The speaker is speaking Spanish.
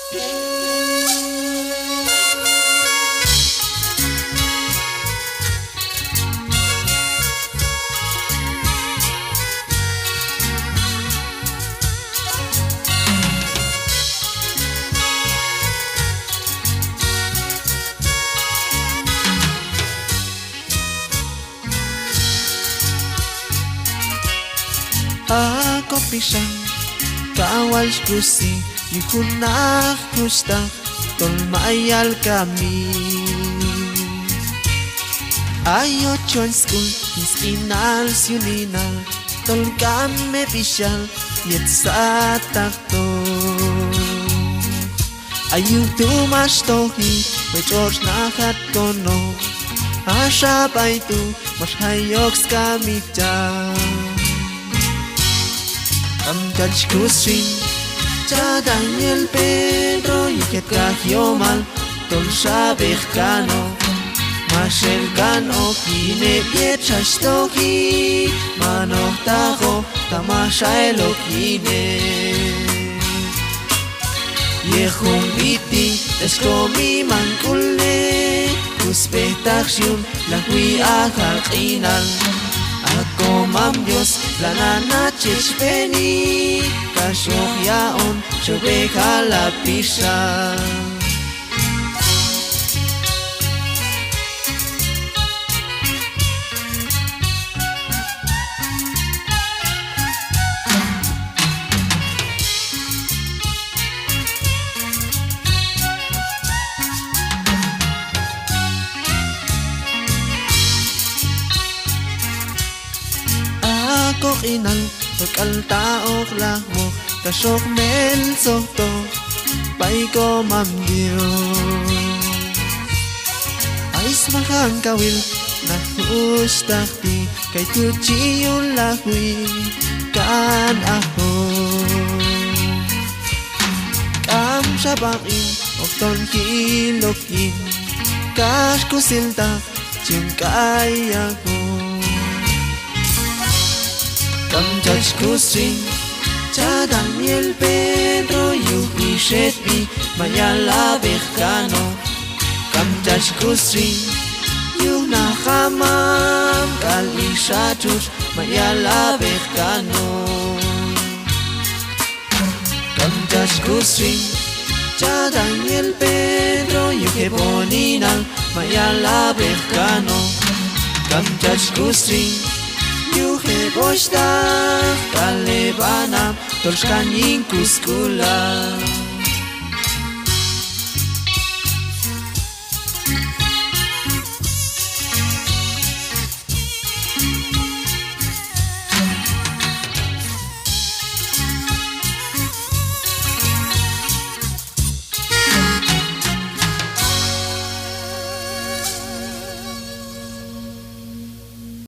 Ako pisang kawal kusi yukunak kustak tolmayal kami ayo chon school iskinal syuninal tol kame bishal yet sa takto ayu tumas tohi George nakat kono asha baitu mas hayoks kami jam Amtach kusrin cha Daniel Pedro yiket kahyomal tol shabech kano mashel kano kine yechashtoki manoch tacho tamasha elokine yechum iti eskomi mankule kuspetach shun lakwi achal qinal Ako mam Dios lanana chechpeni Kashoch yaon shobek halapisha Kok inal Pagkaltaok lahmo Kasok mel soto Pay ko mamdios Ais mahang kawil Nahustakti Kay tuchi yung lahwi Kan ako Kam shabakin Okton kilokin Kash kusilta Chim kaya ko Kamjach kusring cha Daniel Pedro yuhishetbi mayala bechkano Kamjach kusring yunahamam kalishachush mayala bechkano Kamjach kusring cha Daniel Pedro yuheboninal mayala bechkano Kamjach kusring Yuhe boshta Kalebanam Tolshkanin kuskula